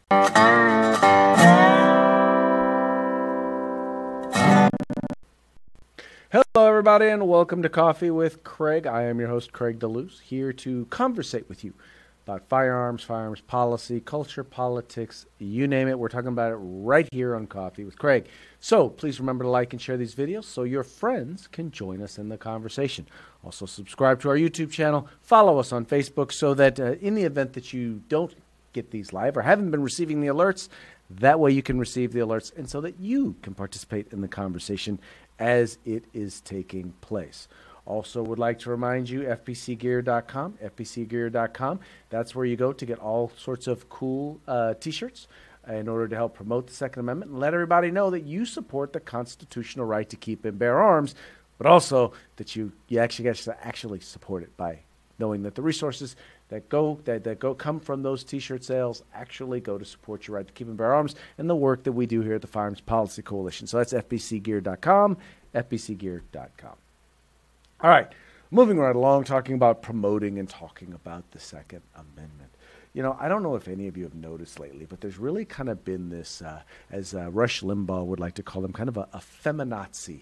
Hello, everybody, and welcome to Coffee with Craig. I am your host, Craig DeLuz, here to conversate with you about firearms, firearms policy, culture, politics, you name it. We're talking about it right here on Coffee with Craig. So please remember to like and share these videos so your friends can join us in the conversation. Also, subscribe to our YouTube channel. Follow us on Facebook so that in the event that you don't get these live or haven't been receiving the alerts, that way you can receive the alerts and so that you can participate in the conversation as it is taking place. Also would like to remind you, fpcgear.com, fpcgear.com. That's where you go to get all sorts of cool t-shirts in order to help promote the Second Amendment and let everybody know that you support the constitutional right to keep and bear arms, but also that you actually get to actually support it by knowing that the resources that come from those t-shirt sales actually go to support your right to keep and bear arms and the work that we do here at the Firearms Policy Coalition. So that's fpcgear.com, fpcgear.com. All right, moving right along, talking about promoting and talking about the Second Amendment. You know, I don't know if any of you have noticed lately, but there's really kind of been this, as Rush Limbaugh would like to call them, kind of a feminazi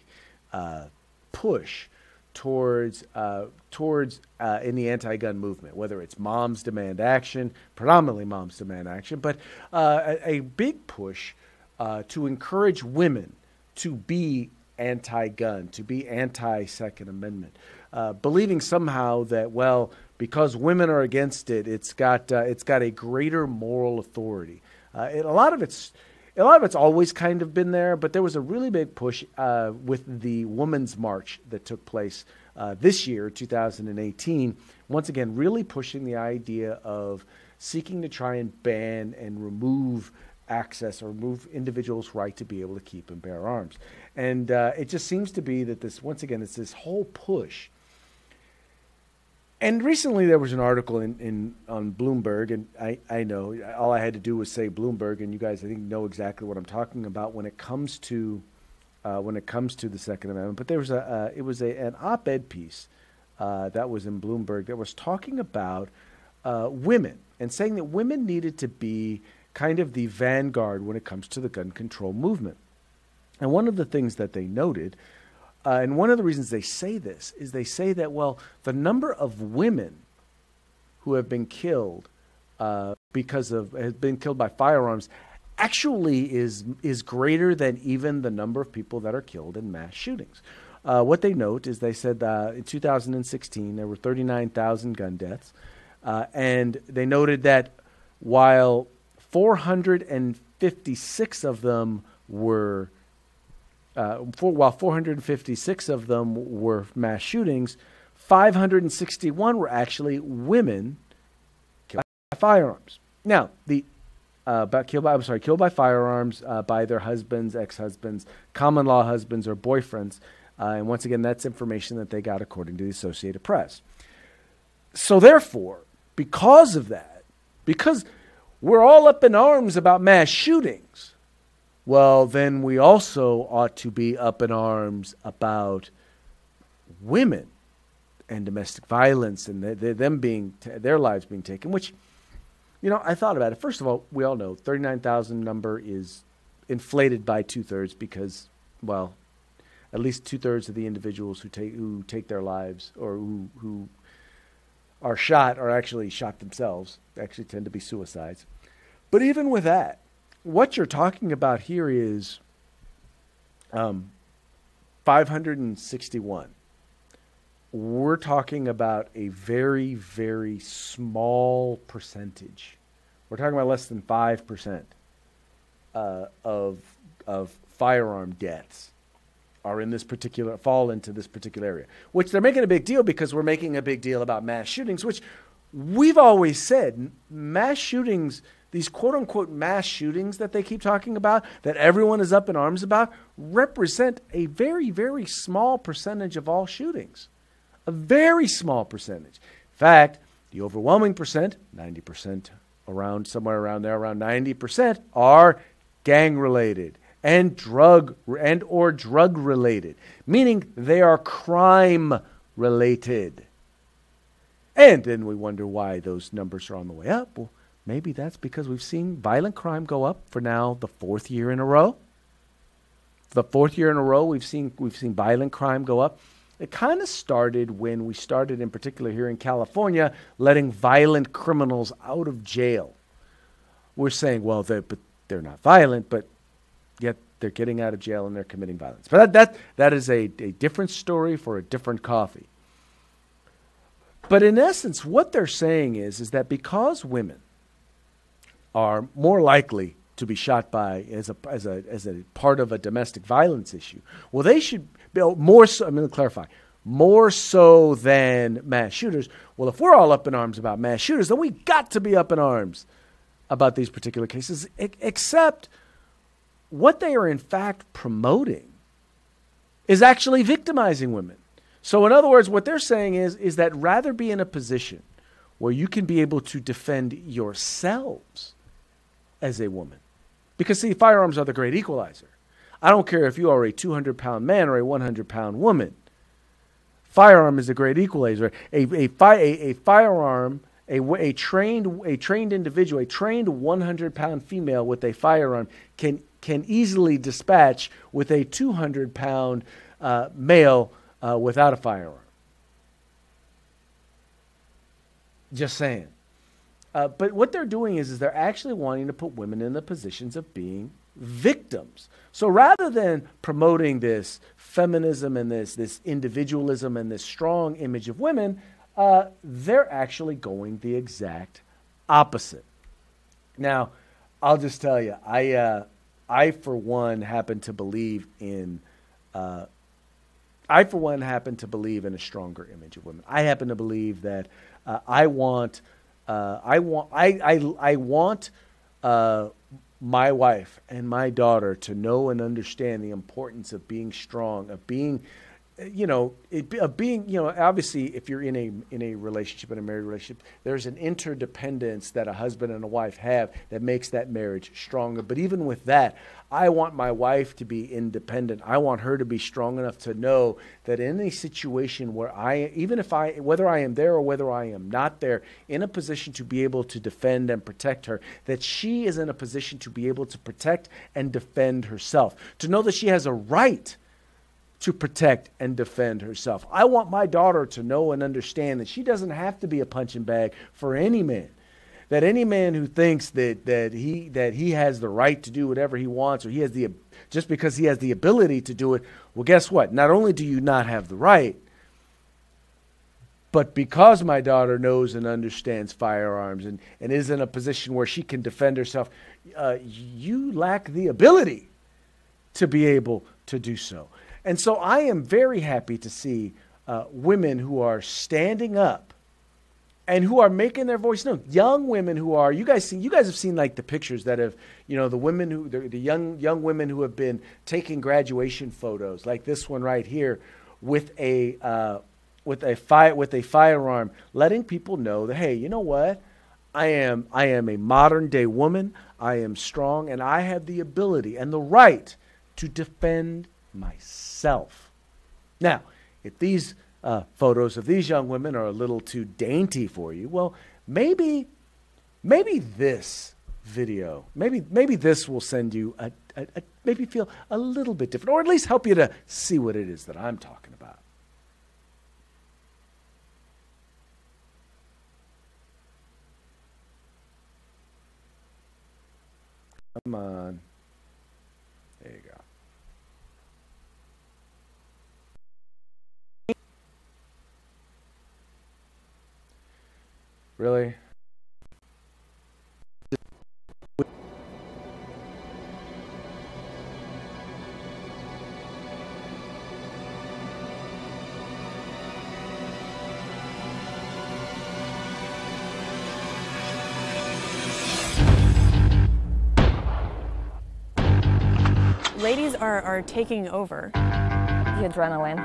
push towards in the anti-gun movement, whether it's Moms Demand Action, predominantly Moms Demand Action, but a big push to encourage women to be anti-gun, to be anti-Second Amendment, believing somehow that, well, because women are against it, it's got a greater moral authority. A lot of it's always kind of been there, but there was a really big push with the Women's March that took place this year, 2018, once again, really pushing the idea of seeking to try and ban and remove access or remove individuals' right to be able to keep and bear arms. And it just seems to be that this, once again, it's this whole push. And recently there was an article on Bloomberg, and I know all I had to do was say Bloomberg, and you guys I think know exactly what I'm talking about when it comes to the Second Amendment. But there was an op-ed piece that was in Bloomberg that was talking about women and saying that women needed to be kind of the vanguard when it comes to the gun control movement. And one of the things that they noted, and one of the reasons they say this, is they say that, well, the number of women who have been killed have been killed by firearms actually is greater than even the number of people that are killed in mass shootings. What they note is they said in 2016 there were 39,000 gun deaths, and they noted that while 456 of them were mass shootings, 561 were actually women killed by firearms. Now, killed by firearms by their husbands, ex-husbands, common law husbands, or boyfriends. And once again, that's information that they got according to the Associated Press. So therefore, because of that, because we're all up in arms about mass shootings, well, then we also ought to be up in arms about women and domestic violence and their lives being taken, which, you know, I thought about it. First of all, we all know 39,000 number is inflated by 2/3 because, well, at least 2/3 of the individuals who take their lives or who are shot are actually shot themselves. They actually tend to be suicides. But even with that, what you're talking about here is 561. We're talking about a very, very small percentage. We're talking about less than 5% of firearm deaths fall into this particular area, which they're making a big deal because we're making a big deal about mass shootings, which we've always said mass shootings, these quote-unquote mass shootings that they keep talking about, that everyone is up in arms about, represent a very, very small percentage of all shootings. A very small percentage. In fact, the overwhelming percent, 90%, somewhere around there, around 90%, are gang-related and or drug-related, meaning they are crime-related. And then we wonder why those numbers are on the way up. Well, maybe that's because we've seen violent crime go up for now the fourth year in a row. The fourth year in a row, we've seen violent crime go up. It kind of started when we started, in particular here in California, letting violent criminals out of jail. We're saying, well, they're not violent, but yet they're getting out of jail and they're committing violence. But that is a different story for a different coffee. But in essence, what they're saying is that because women are more likely to be shot by as a part of a domestic violence issue, well, they should be more so. I'm going to clarify, more so than mass shooters. Well, if we're all up in arms about mass shooters, then we got to be up in arms about these particular cases. Except what they are in fact promoting is actually victimizing women. So in other words, what they're saying is that rather be in a position where you can be able to defend yourselves as a woman. Because, see, firearms are the great equalizer. I don't care if you are a 200-pound man or a 100-pound woman. Firearm is a great equalizer. A firearm, a trained individual, a trained 100-pound female with a firearm can easily dispatch with a 200-pound male without a firearm. Just saying. But what they're doing is they're actually wanting to put women in the positions of being victims. So rather than promoting this feminism and this individualism and this strong image of women, they're actually going the exact opposite. Now, I'll just tell you, I for one happen to believe in a stronger image of women. I happen to believe that I want my wife and my daughter to know and understand the importance of being strong, of being, obviously if you're in a relationship, in a married relationship, there's an interdependence that a husband and a wife have that makes that marriage stronger. But even with that, I want my wife to be independent. I want her to be strong enough to know that in a situation where whether I am there or whether I am not there, in a position to be able to defend and protect her, that she is in a position to be able to protect and defend herself, to know that she has a right to protect and defend herself. I want my daughter to know and understand that she doesn't have to be a punching bag for any man. That any man who thinks that he has the right to do whatever he wants, or just because he has the ability to do it, well, guess what? Not only do you not have the right, but because my daughter knows and understands firearms and is in a position where she can defend herself, you lack the ability to be able to do so. And so I am very happy to see women who are standing up and who are making their voice known. Young women who are, you guys have seen like the pictures that have, the women the young women who have been taking graduation photos, like this one right here, with a firearm, letting people know that, hey, you know what? I am a modern day woman. I am strong, and I have the ability and the right to defend myself. Now, if these photos of these young women are a little too dainty for you, well, maybe this video, maybe this will send you maybe feel a little bit different, or at least help you to see what it is that I'm talking about. Come on. There you go. Really? Ladies are taking over. The adrenaline.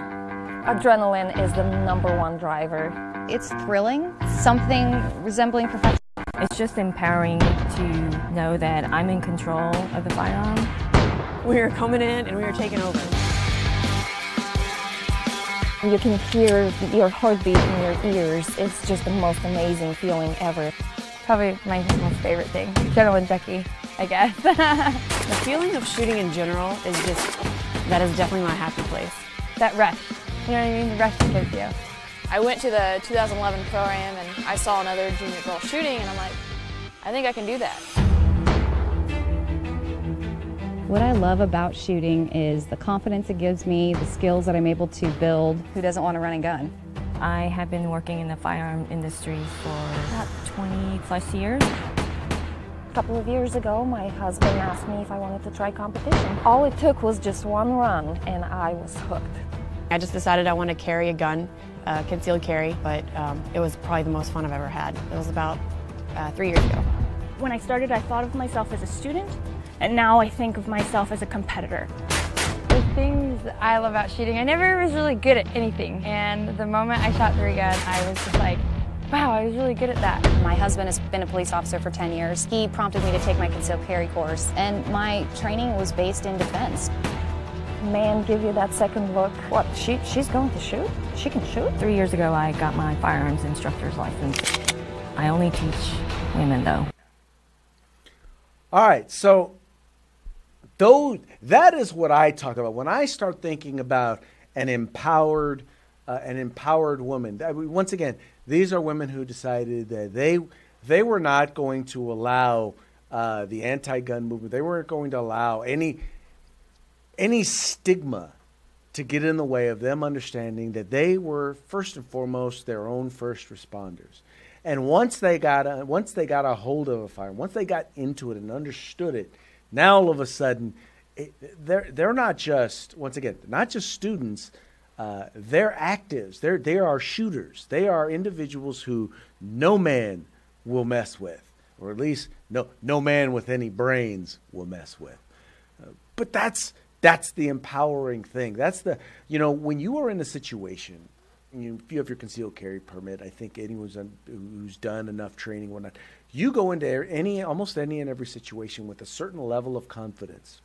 Adrenaline is the #1 driver. It's thrilling, something resembling perfection. It's just empowering to know that I'm in control of the firearm. We are coming in and we are taking over. You can hear your heartbeat in your ears. It's just the most amazing feeling ever. probably my most favorite thing. Adrenaline junkie, I guess. The feeling of shooting in general is that is definitely my happy place. That rush, you know what I mean? The rush it gives you. I went to the 2011 Pro-Am and I saw another junior girl shooting and I'm like, I think I can do that. What I love about shooting is the confidence it gives me, the skills that I'm able to build. Who doesn't want to run a gun? I have been working in the firearm industry for about 20 plus years. A couple of years ago, my husband asked me if I wanted to try competition. All it took was just one run, and I was hooked. I just decided I wanted to carry a gun, concealed carry, but it was probably the most fun I've ever had. It was about 3 years ago. When I started, I thought of myself as a student, and now I think of myself as a competitor. The things I love about shooting, I never was really good at anything. And the moment I shot 3 guns, I was just like, wow, I was really good at that. My husband has been a police officer for 10 years. He prompted me to take my concealed carry course, and my training was based in defense. Man, give you that second look. What, she's going to shoot? She can shoot? 3 years ago, I got my firearms instructor's license. I only teach women, though. All right, so that is what I talk about when I start thinking about an empowered woman. Once again, these are women who decided that they were not going to allow the anti-gun movement. They weren't going to allow any stigma to get in the way of them understanding that they were first and foremost their own first responders. And once they got a hold of a firearm, once they got into it and understood it, now all of a sudden they're not just, once again, not just students. They're actives. They are shooters. They are individuals who no man will mess with, or at least no man with any brains will mess with. But that's the empowering thing. That's the, when you are in a situation, if you have your concealed carry permit, I think anyone who's done enough training, whatnot, you go into almost any and every situation with a certain level of confidence.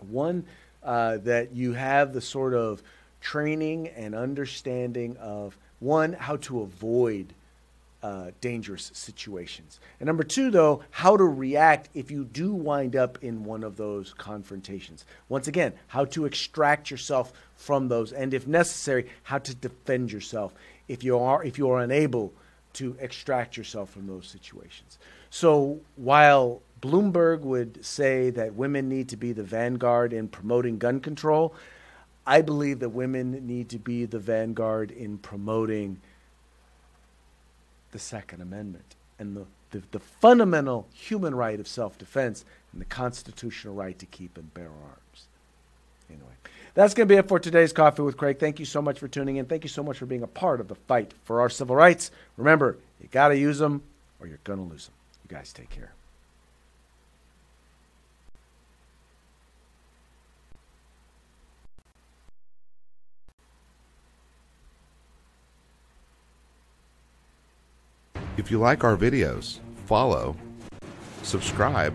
One, that you have the sort of training and understanding of, one, how to avoid dangerous situations. And number two, though, how to react if you do wind up in one of those confrontations. Once again, how to extract yourself from those, and if necessary, how to defend yourself if you are unable to extract yourself from those situations. So while Bloomberg would say that women need to be the vanguard in promoting gun control, I believe that women need to be the vanguard in promoting the Second Amendment and the fundamental human right of self-defense and the constitutional right to keep and bear arms. Anyway, that's going to be it for today's Coffee with Craig. Thank you so much for tuning in. Thank you so much for being a part of the fight for our civil rights. Remember, you got to use them or you're going to lose them. You guys take care. If you like our videos, follow, subscribe,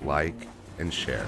like, and share.